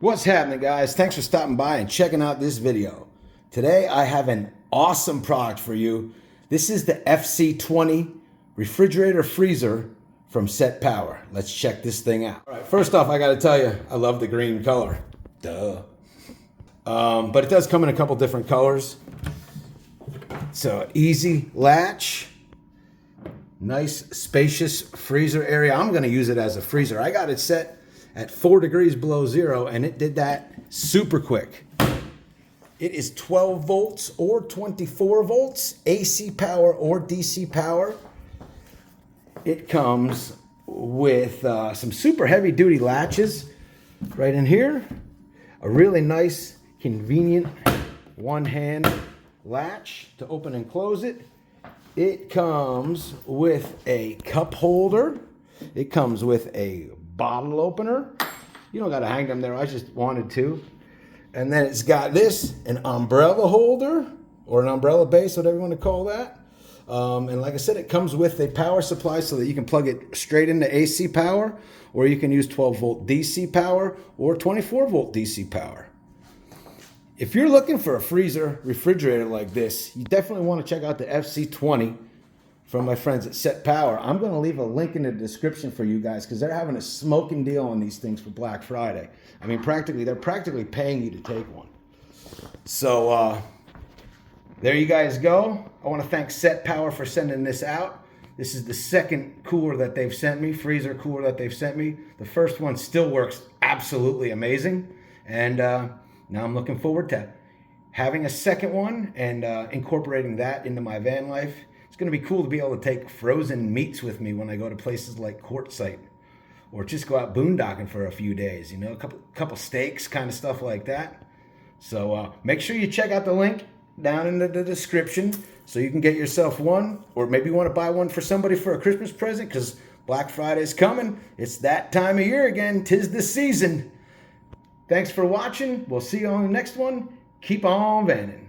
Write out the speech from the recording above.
What's happening, guys? Thanks for stopping by and checking out this video. Today I have an awesome product for you. This is the FC20 refrigerator freezer from SetPower. Let's check this thing out. All right, first off, I got to tell you, I love the green color. Duh. But it does come in a couple different colors. So easy latch, nice spacious freezer area. I'm going to use it as a freezer. I got it set at 4 degrees below zero, and it did that super quick. It is 12 volts or 24 volts, AC power or DC power. It comes with some super heavy duty latches right in here. A really nice, convenient one-hand latch to open and close it. It comes with a cup holder. It comes with a bottle opener. You don't got to hang them there. I just wanted to. And then it's got this, an umbrella holder or an umbrella base, whatever you want to call that. And like I said, it comes with a power supply so that you can plug it straight into AC power, or you can use 12 volt DC power or 24 volt DC power. If you're looking for a freezer refrigerator like this, you definitely want to check out the FC20 from my friends at SetPower. I'm going to leave a link in the description for you guys because they're having a smoking deal on these things for Black Friday. I mean, they're practically paying you to take one. So there you guys go. I want to thank SetPower for sending this out. This is the second cooler that they've sent me, freezer cooler that they've sent me. The first one still works absolutely amazing. And now I'm looking forward to having a second one and incorporating that into my van life. It's going to be cool to be able to take frozen meats with me when I go to places like Quartzsite, or just go out boondocking for a few days, you know, a couple steaks, kind of stuff like that. So make sure you check out the link down in the description so you can get yourself one, or maybe you want to buy one for somebody for a Christmas present because Black Friday is coming. It's that time of year again. 'Tis the season. Thanks for watching. We'll see you on the next one. Keep on vanning.